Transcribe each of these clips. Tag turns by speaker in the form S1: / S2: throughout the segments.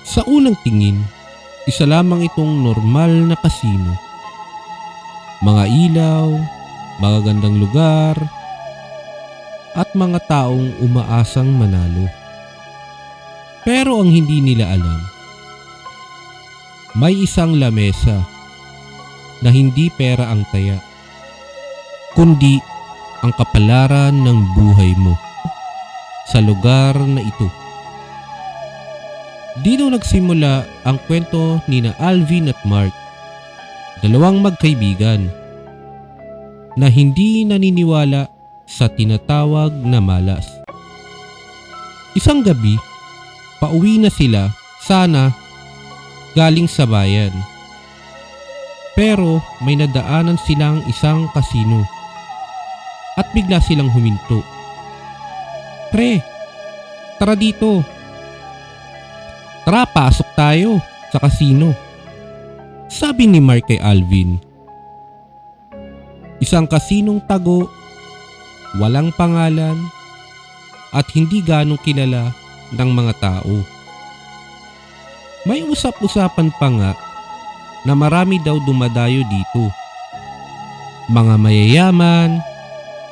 S1: Sa unang tingin, isa lamang itong normal na kasino. Mga ilaw, magagandang lugar, at mga taong umaasang manalo. Pero ang hindi nila alam, may isang lamesa na hindi pera ang taya, kundi ang kapalaran ng buhay mo sa lugar na ito. Dito nagsimula ang kwento ni na Alvin at Mark, dalawang magkaibigan na hindi naniniwala sa tinatawag na malas. Isang gabi, pauwi na sila sana galing sa bayan. Pero may nadaanan silang isang kasino at bigla silang huminto. "Pre, tara dito. Tara, pasok tayo sa kasino," sabi ni Mark kay Alvin. Isang kasinong tago, walang pangalan, at hindi ganong kilala ng mga tao. May usap-usapan pa nga na marami daw dumadayo dito. Mga mayayaman,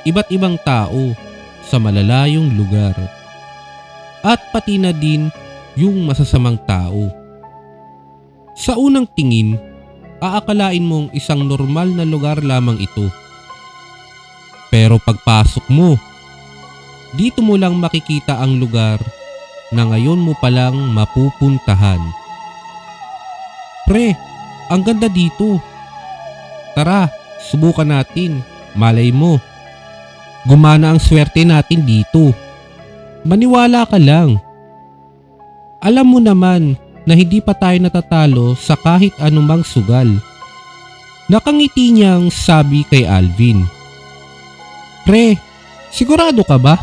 S1: iba't ibang tao sa malalayong lugar, at pati na din yung masasamang tao. Sa unang tingin, aakalain mong isang normal na lugar lamang ito. Pero pagpasok mo, dito mo lang makikita ang lugar na ngayon mo palang mapupuntahan. "Pre, ang ganda dito. Tara, subukan natin. Malay mo, gumana ang swerte natin dito. Maniwala ka lang. Alam mo naman na hindi pa tayo natatalo sa kahit anumang sugal." Nakangiti niyang sabi kay Alvin. "Pre, sigurado ka ba?"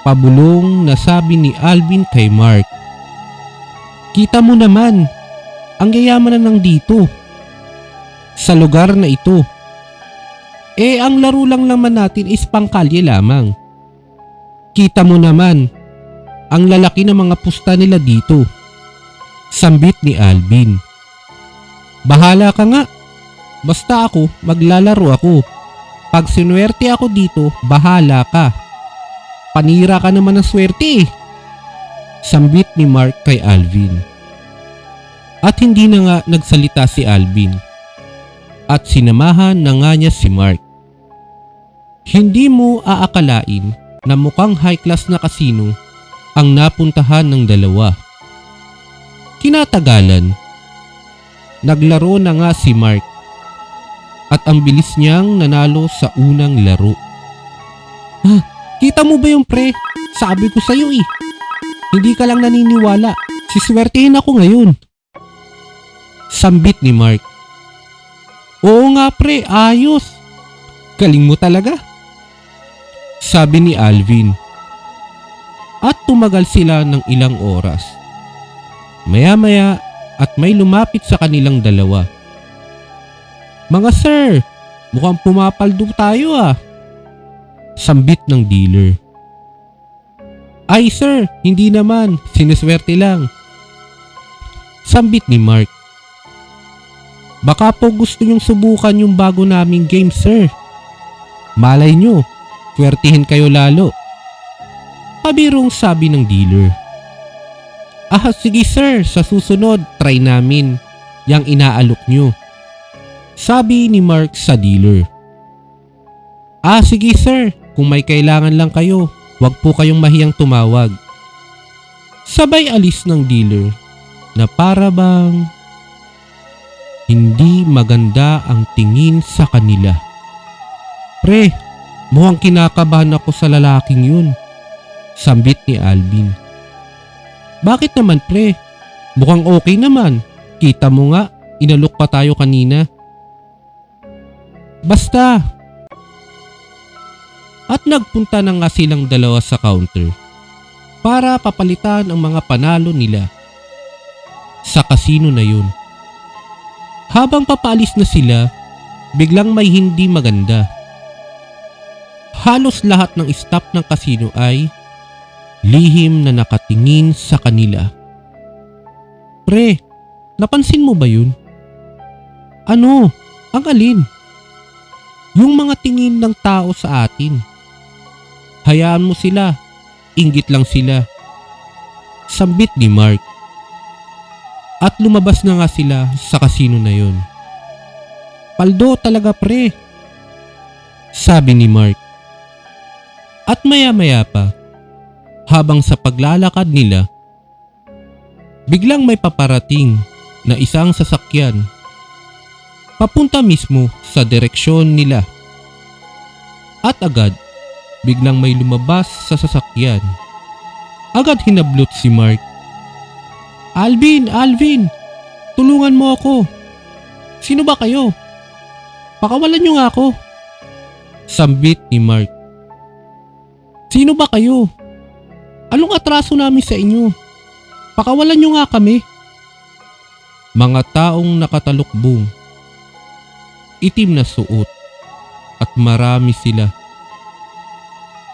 S1: Pabulong na sabi ni Alvin kay Mark. "Kita mo naman, ang yayaman na ng dito sa lugar na ito. Ang laro lang naman natin is pangkalye lamang. Kita mo naman, ang lalaki ng mga pusta nila dito," sambit ni Alvin. "Bahala ka nga. Basta ako, maglalaro ako. Pag sinuwerte ako dito, bahala ka. Panira ka naman ng swerte eh," sambit ni Mark kay Alvin. At hindi na nga nagsalita si Alvin, at sinamahan na nga niya si Mark. Hindi mo aakalain na mukhang high class na kasino ang napuntahan ng dalawa. Kinatagalan, naglaro na nga si Mark, at ang bilis niyang nanalo sa unang laro. "Kita mo ba yung pre? Sabi ko sa'yo eh. Hindi ka lang naniniwala. Siswertehin ako ngayon," sambit ni Mark. "Oo nga pre, ayos. Galing mo talaga," sabi ni Alvin. At tumagal sila ng ilang oras. Maya-maya at may lumapit sa kanilang dalawa. "Mga sir, mukhang pumapaldo tayo ah," sambit ng dealer. "Ay sir, hindi naman, siniswerte lang," sambit ni Mark. "Baka po gusto nyong subukan yung bago naming game sir. Malay nyo, swertihin kayo lalo," pabirong sabi ng dealer. Sige sir, sa susunod try namin yang inaalok nyo," sabi ni Mark sa dealer. Sige sir, kung may kailangan lang kayo, wag po kayong mahiyang tumawag." Sabay alis ng dealer na para bang hindi maganda ang tingin sa kanila. "Pre, mukhang kinakabahan ako sa lalaking yun," sambit ni Alvin. "Bakit naman pre? Mukhang okay naman. Kita mo nga, inalok pa tayo kanina." "Basta." At nagpunta na nga silang dalawa sa counter para papalitan ang mga panalo nila sa kasino na yun. Habang papaalis na sila, biglang may hindi maganda. Halos lahat ng staff ng kasino ay lihim na nakatingin sa kanila. Pre, napansin mo ba yun? Ano? Ang alin? Yung mga tingin ng tao sa atin. Hayaan mo sila. Inggit lang sila. Sambit ni Mark. At lumabas na nga sila sa kasino na yon. Paldo talaga pre. Sabi ni Mark. At maya-maya pa, habang sa paglalakad nila, biglang may paparating na isang sasakyan papunta mismo sa direksyon nila. At agad, biglang may lumabas sa sasakyan. Agad hinablot si Mark. Alvin! Alvin! Tulungan mo ako! Sino ba kayo? Pakawalan niyo nga ako! Sambit ni Mark. Sino ba kayo? Anong atraso namin sa inyo? Pakawalan niyo nga kami. Mga taong nakatalukbong. Itim na suot. At marami sila.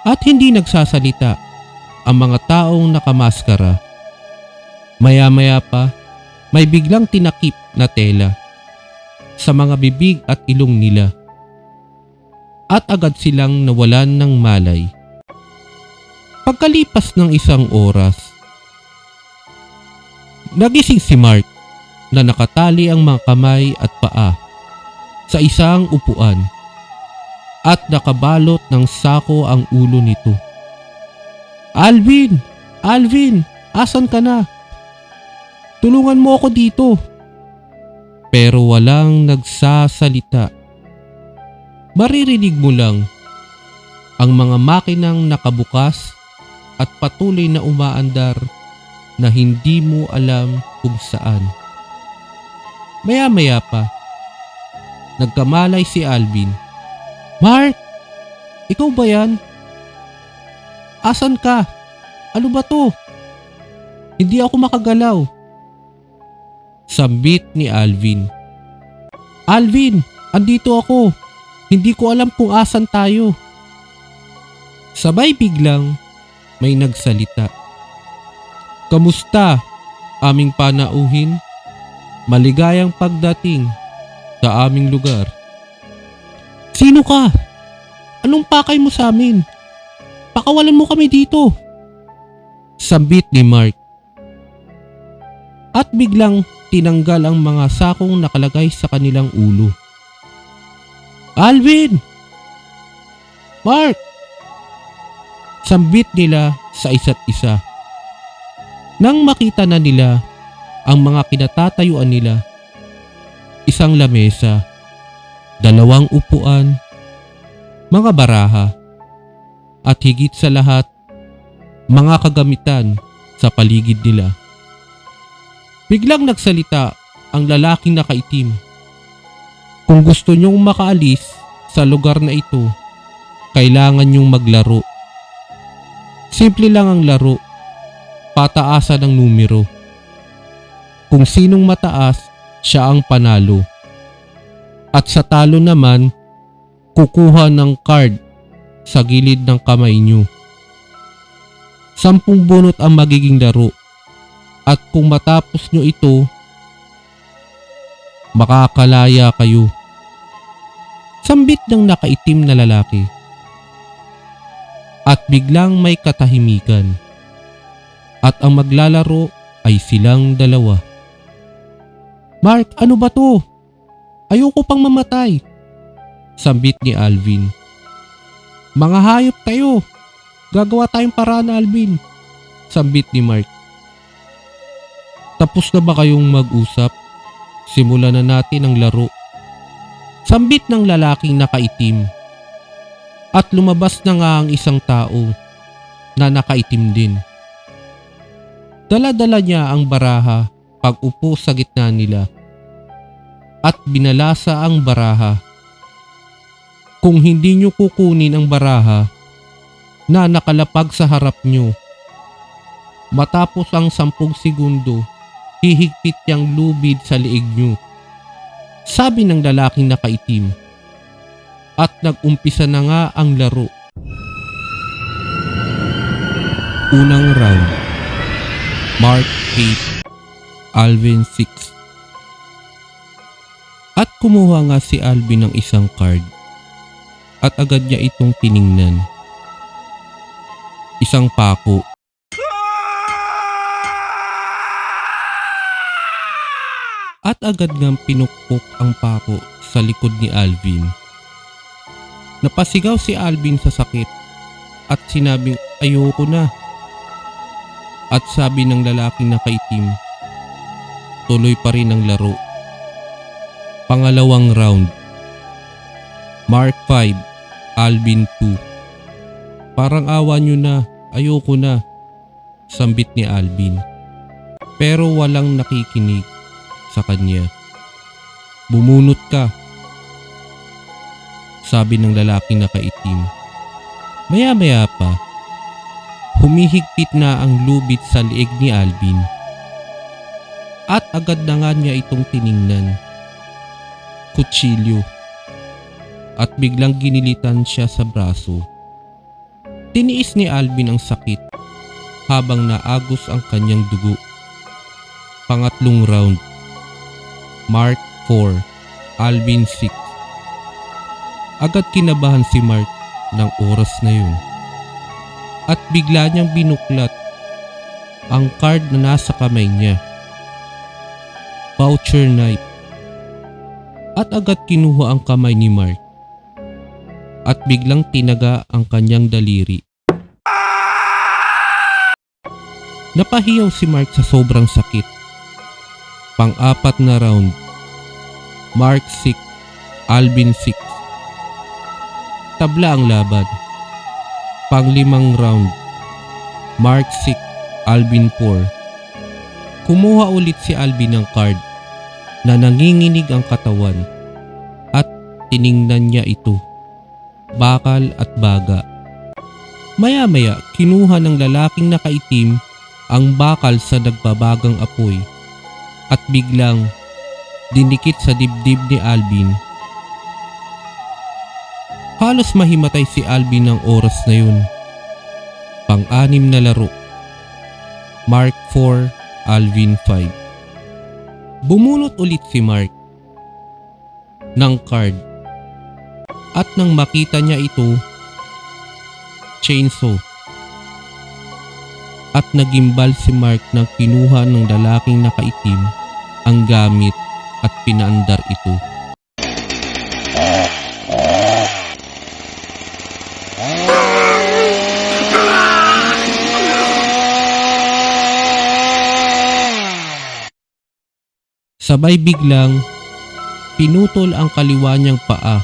S1: At hindi nagsasalita ang mga taong nakamaskara. Maya-maya pa, may biglang tinakip na tela sa mga bibig at ilong nila. At agad silang nawalan ng malay. Pagkalipas ng isang oras, nagising si Mark na nakatali ang mga kamay at paa sa isang upuan at nakabalot ng sako ang ulo nito. Alvin! Alvin! Asan ka na? Tulungan mo ako dito. Pero walang nagsasalita. Maririnig mo lang ang mga makinang nakabukas at patuloy na umaandar na hindi mo alam kung saan. Maya-maya pa, nagkamalay si Alvin. Mark! Ikaw ba yan? Asan ka? Ano ba to? Hindi ako makagalaw. Sambit ni Alvin. Alvin! Andito ako. Hindi ko alam kung asan tayo. Sabay biglang may nagsalita. Kamusta, aming panauhin? Maligayang pagdating sa aming lugar. Sino ka? Anong pakay mo sa amin? Pakawalan mo kami dito. Sambit ni Mark. At biglang tinanggal ang mga sakong nakalagay sa kanilang ulo. Alvin! Mark! Sambit nila sa isa't isa. Nang makita na nila ang mga kinatatayuan nila, isang lamesa, 2 upuan, mga baraha, at higit sa lahat, mga kagamitan sa paligid nila. Biglang nagsalita ang lalaking nakaitim. Kung gusto nyong makaalis sa lugar na ito, kailangan nyong maglaro. Simple lang ang laro, pataasan ng numero. Kung sinong mataas, siya ang panalo. At sa talo naman, kukuha ng card sa gilid ng kamay nyo. 10 bunot ang magiging laro. At kung matapos nyo ito, makakalaya kayo. Sambit ng nakaitim na lalaki. At biglang may katahimikan. At ang maglalaro ay silang 2. Mark, ano ba to? Ayoko pang mamatay. Sambit ni Alvin. Mga hayop kayo. Gagawa tayong paraan, Alvin. Sambit ni Mark. Tapos na ba kayong mag-usap? Simulan na natin ang laro. Sambit ng lalaking nakaitim. At lumabas na nga ang isang tao na nakaitim din. Dala-dala niya ang baraha pag upo sa gitna nila. At binalasa ang baraha. Kung hindi nyo kukunin ang baraha na nakalapag sa harap nyo, matapos ang 10 segundo, hihigpit niyang lubid sa liig nyo. Sabi ng lalaking nakaitim. At nag-umpisa na nga ang laro. Unang round. Mark 8. Alvin 6. At kumuha nga si Alvin ng isang card at agad niya itong tiningnan. Isang pako. At agad ngang pinukpok ang pako sa likod ni Alvin. Napasigaw si Alvin sa sakit at sinabing ayoko na. At sabi ng lalaking nakaitim, tuloy pa rin ang laro. Pangalawang round. Mark 5, Alvin 2. Parang awa nyo na, ayoko na, sambit ni Alvin. Pero walang nakikinig sa kanya. Bumunot ka, sabi ng lalaking nakaitim. Maya-maya pa, humihigpit na ang lubid sa leeg ni Alvin. At agad na nga niya itong tiningnan. Kutsilyo. At biglang ginilitan siya sa braso. Tiniis ni Alvin ang sakit habang naagos ang kanyang dugo. Pangatlong round. Mark 4, Alvin 6. Agad kinabahan si Mark ng oras na yun. At bigla niyang binuklat ang card na nasa kamay niya. Butcher knife. At agad kinuha ang kamay ni Mark. At biglang tinaga ang kanyang daliri. Napahiyaw si Mark sa sobrang sakit. Pang-apat na round. Mark 6, Alvin 6. Tabla ang laban. Pang-limang round. Mark 6, Alvin 4. Kumuha ulit si Alvin ng card na nanginginig ang katawan at tiningnan niya ito. Bakal at baga. Maya-maya kinuha ng lalaking nakaitim ang bakal sa nagbabagang apoy at biglang dinikit sa dibdib ni Alvin. Halos mahimatay si Alvin ng oras na yun. Pang-anim na laro. Mark 4, Alvin 5. Bumunot ulit si Mark ng card at nang makita niya ito, chainsaw. At nagimbal si Mark nang kinuha ng lalaking nakaitim ang gamit at pinaandar ito. Sabay biglang pinutol ang kaliwa niyang paa.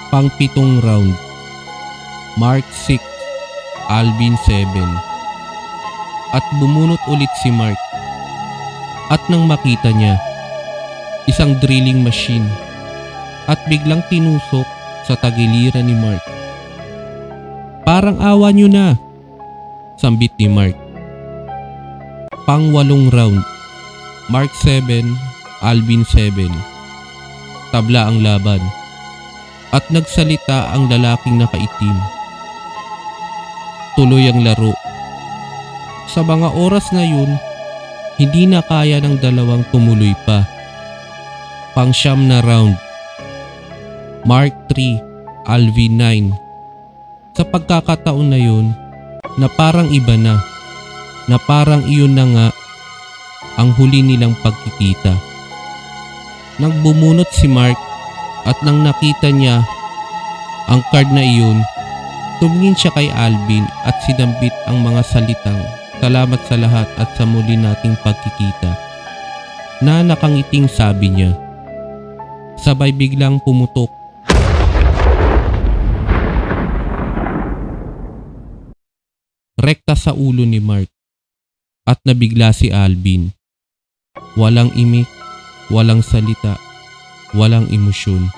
S1: Pang-pitong round. Mark 6, Alvin 7. At bumunot ulit si Mark. At nang makita niya, isang drilling machine at biglang tinusok sa tagiliran ni Mark. Parang awa niyo na, sambit ni Mark. Pang-walong round. Mark 7, Alvin 7. Tabla ang laban. At nagsalita ang lalaking nakaitim. Tuloy ang laro. Sa mga oras na yun, hindi na kaya ng dalawang tumuloy pa. Pang-siyam na round. Mark 3, Alvin 9. Sa pagkakataon na yun, na parang iba na parang iyon na nga ang huli nilang pagkikita. Nang bumunot si Mark at nang nakita niya ang card na iyon, tumingin siya kay Alvin at sinambit ang mga salitang salamat sa lahat at sa muli nating pagkikita na nakangiting sabi niya. Sabay biglang pumutok rekta sa ulo ni Mark at nabigla si Alvin. Walang imik, walang salita, walang emosyon.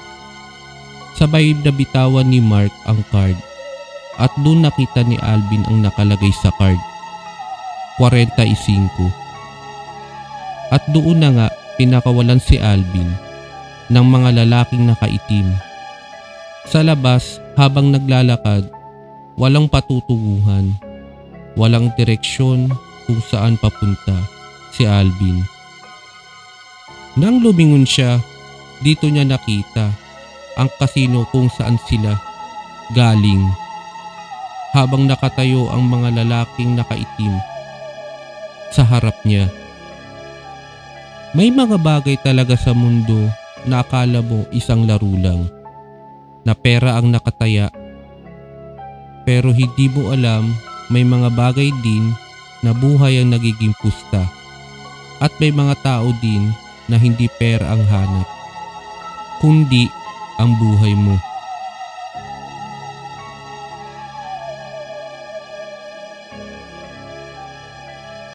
S1: Sabay nabitawan ni Mark ang card at doon nakita ni Alvin ang nakalagay sa card. 45. At doon na nga pinakawalan si Alvin ng mga lalaking nakaitim. Sa labas habang naglalakad, walang patutunguhan, walang direksyon kung saan papunta. si Alvin. Nang lumingon siya, dito niya nakita ang kasino kung saan sila galing. Habang nakatayo ang mga lalaking nakaitim sa harap niya. May mga bagay talaga sa mundo na akala mo isang laro lang, na pera ang nakataya. Pero hindi mo alam, may mga bagay din na buhay ang nagiging pusta. At may mga tao din na hindi pera ang hanap, kundi ang buhay mo.